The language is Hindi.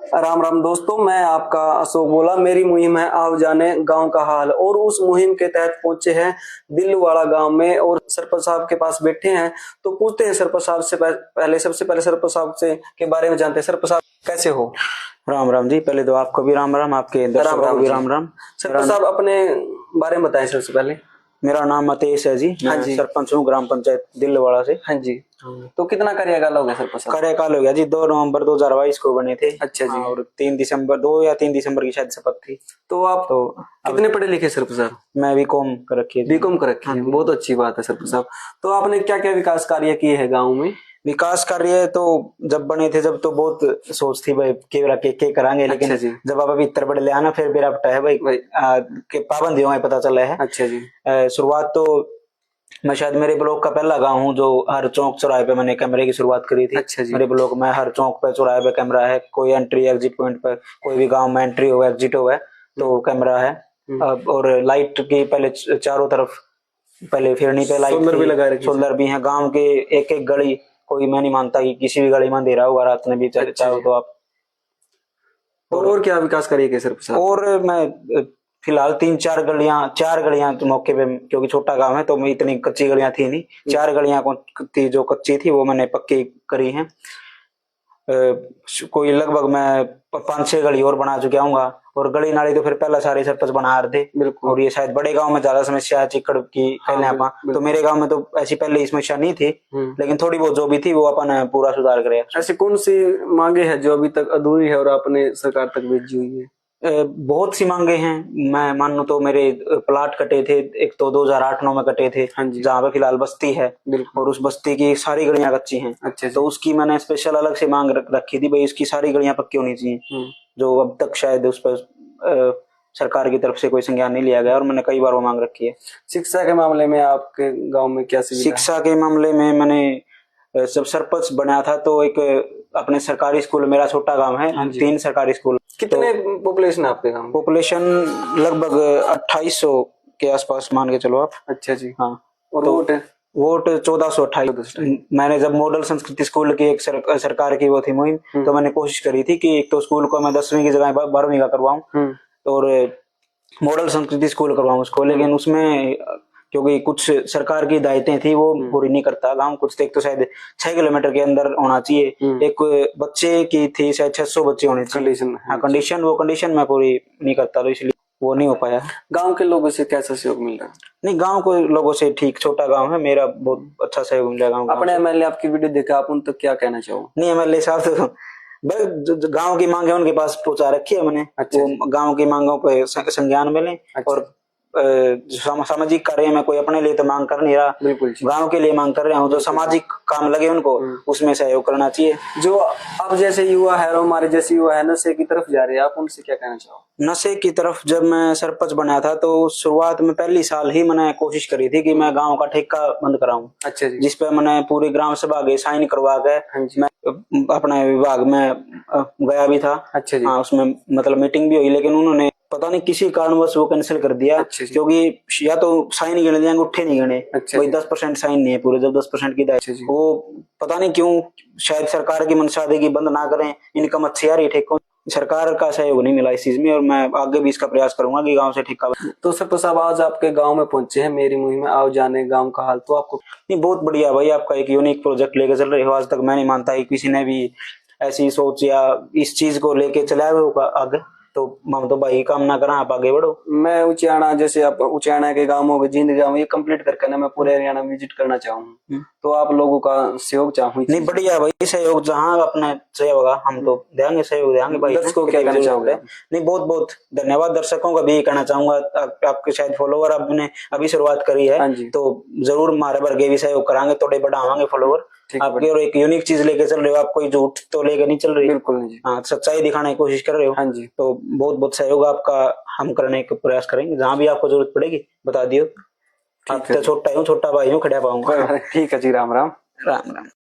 राम राम दोस्तों, मैं आपका अशोक बोला। मेरी मुहिम है आओ जाने गांव का हाल, और उस मुहिम के तहत पहुंचे हैं दिलवाड़ा गांव में और सरपंच साहब के पास बैठे हैं। तो पूछते हैं सरपंच साहब से पहले सबसे पहले सरपंच साहब से के बारे में जानते हैं। सरपंच साहब कैसे हो? राम राम जी। पहले तो आपको भी राम राम, आपके दर्शकों को भी राम राम। सरपंच साहब अपने बारे में बताएं सबसे पहले। मेरा नाम मतेश है जी। हाँ मैं जी। सरपंच हूँ ग्राम पंचायत दिलवाड़ा से। हाँ जी। तो कितना कार्यकाल हो गया सरपंच साहब? कार्यकाल हो गया जी 2 नवंबर 2022 को बने थे। अच्छा जी। और 2 या 3 दिसंबर की शायद शपथ थी। तो आप तो कितने पढ़े लिखे सरपंच साहब? मैं बीकॉम कर रखी है। बीकॉम कर रखी है, बहुत अच्छी बात है सरपंच साहब। तो आपने क्या क्या विकास कार्य किए हैं गाँव में? विकास कार्य तो जब बने थे जब तो बहुत सोच थी भाई के करांगे, लेकिन अच्छा जी। जब आप अभी इतर बड़े ले आना फिर मेरा पटा है भाई के पाबंदियों में पता चला है। अच्छा जी। शुरुआत तो मैं शायद मेरे ब्लॉक का पहला गांव हूँ जो हर चौक चौराहे पे मैंने कैमरे की शुरुआत करी थी। अच्छा जी। मेरे ब्लॉक में हर चौक पे चौराहे पे कैमरा है। कोई एंट्री एग्जिट पॉइंट पर, कोई भी गांव में एंट्री हो एग्जिट हो तो कैमरा है। और लाइट की पहले चारों तरफ पहले फिरनी पे लाइट सोलर भी लगा रखी, सोलर भी है। गांव के एक एक गली, कोई मैं नहीं मानता कि किसी भी गली में अंधेरा होगा रात में भी चाहो तो आप। और क्या विकास करिए सरपंच साहब? और मैं फिलहाल 4 गलियां तो मौके पे, क्योंकि छोटा गांव है तो इतनी कच्ची गलियां थी नहीं। 4 गलियां थी जो कच्ची थी वो मैंने पक्की करी हैं। कोई लगभग मैं 5-6 गली और बना चुका हूँ। और गली नाली तो फिर पहला सारे सरपंच बना रहे थे। और ये शायद बड़े गांव में ज्यादा समस्या है चिकड़ की कहने अपन, तो मेरे गांव में तो ऐसी पहले समस्या नहीं थी, लेकिन थोड़ी बहुत जो भी थी वो अपन पूरा सुधार करे। ऐसी कौन सी मांगे है जो अभी तक अधूरी है और आपने सरकार तक भेजी हुई है? बहुत सी मांगे हैं। मैं मानू तो मेरे प्लाट कटे थे, एक तो 2008-9 में कटे थे। हाँ जी। जहाँ पे फिलहाल बस्ती है और उस बस्ती की सारी गलियां कच्ची हैं। अच्छा तो उसकी मैंने स्पेशल अलग से मांग रखी थी भाई इसकी सारी गलियां पक्की होनी चाहिए, जो अब तक शायद उस पर सरकार की तरफ से कोई संज्ञान नहीं लिया गया और मैंने कई बार वो मांग रखी है। शिक्षा के मामले में आपके गाँव में क्या सुविधा? शिक्षा के मामले में मैंने जब सरपंच बना था तो एक अपने सरकारी स्कूल, मेरा छोटा गांव है, 3 सरकारी स्कूल। कितने पॉपुलेशन है आपके गांव में? पॉपुलेशन लगभग 2800 के आसपास मान के चलो आप। अच्छा जी। हाँ। और तो वोट 1428। मैंने जब मॉडल संस्कृति स्कूल की एक सरकार की वो थी मुहिम, तो मैंने कोशिश करी थी कि एक तो स्कूल को मैं 10वीं की जगह 12वीं का करवाऊं और मॉडल संस्कृति स्कूल करवाऊं उसको। लेकिन उसमें क्योंकि कुछ सरकार की दायित्वें थी वो पूरी नहीं करता गांव। कुछ एक तो शायद 6 किलोमीटर के अंदर होना चाहिए। एक बच्चे की थी शायद 600 बच्चे होने चाहिए। हाँ, कंडीशन मैं पूरी नहीं करता, तो इसलिए वो नहीं हो पाया। गांव के लोगों से कैसा सहयोग मिल रहा है? नहीं, गांव के लोगों से ठीक, छोटा गांव है मेरा, बहुत अच्छा सहयोग मिल रहा है। अपने एमएलए आपकी वीडियो देखा, आप उन तक क्या कहना चाहो? नहीं, एमएलए साहब तो गांव की मांगे उनके पास पहुंचा रखी है मैंने। अच्छा। वो गांव की मांगों पे संज्ञान मिले। अच्छा। और सामाजिक कार्य में कोई अपने लिए तो मांग कर नहीं रहा, बिल्कुल गांव के लिए मांग कर रहे हूँ। जो सामाजिक काम लगे उनको उसमें सहयोग करना चाहिए। जो अब जैसे युवा है और हमारे जैसे युवा है नशे की तरफ जा रहे हैं, आप उनसे क्या कहना चाहो? नशे की तरफ जब मैं सरपंच बना था तो शुरुआत में पहली साल ही मैंने कोशिश करी थी कि मैं गांव का ठेका बंद कराऊं। अच्छा जी। जिसपे मैंने पूरी ग्राम सभा के साइन करवा के मैं अपने विभाग में गया भी था। अच्छा जी। हाँ, उसमें मतलब मीटिंग भी हुई, लेकिन उन्होंने पता नहीं किसी कारणवश वो कैंसिल कर दिया। अच्छा क्योंकि या तो साइन गिने जाएंगे, उठे नहीं गिने। अच्छा। कोई 10% साइन नहीं है पूरे, जब 10% की दायित्व वो पता नहीं क्यों, शायद सरकार की मंशा थी कि बंद ना करें, इनकम अच्छी आ रही ठेकों। सरकार का सहयोग नहीं मिला इस चीज में और मैं आगे भी इसका प्रयास करूंगा कि गांव से ठेका। तो सरपंच साहब आज आपके गांव में पहुंचे हैं मेरी मुहिम में आओ जाने गांव का हाल, तो आपको नहीं, बहुत बढ़िया भाई, आपका एक यूनिक प्रोजेक्ट लेके चल रहे हो। आज तक मैं नहीं मानता कि किसी ने भी ऐसी सोच या इस चीज को लेके चलाया होगा आगे। तो हम तो भाई कामना करा आप आगे बढ़ो। मैं उचाना, जैसे आप उचाना के गांव हो, जिंद गांव, ये कंप्लीट करके ना मैं पूरे हरियाणा में विजिट करना चाहूँ, तो आप लोगों का सहयोग चाहूँ। नहीं, बढ़िया भाई, सहयोग जहाँ अपने सही होगा हम तो देंगे, सहयोग देंगे भाई। दर्शकों को क्या कहना चाहोगे? नहीं, बहुत बहुत धन्यवाद। दर्शकों का भी कहना चाहूंगा, आपके शायद फॉलोवर आपने अभी शुरुआत करी है तो जरूर हमारे वर्गे भी सहयोग कराएंगे, थोड़े बढ़ावांगे फॉलोवर आपके। और एक यूनिक चीज लेके चल रहे हो आप, कोई झूठ तो लेके नहीं चल रही। बिल्कुल नहीं। हाँ, सच्चाई दिखाने की कोशिश कर रहे हो। हाँ जी। तो बहुत बहुत सहयोग आपका हम करने का प्रयास करेंगे। जहाँ भी आपको जरूरत पड़ेगी बता दियो। आप तो छोटा भाई हूँ, खड़ा पाऊंगा। ठीक है जी। राम राम। राम राम।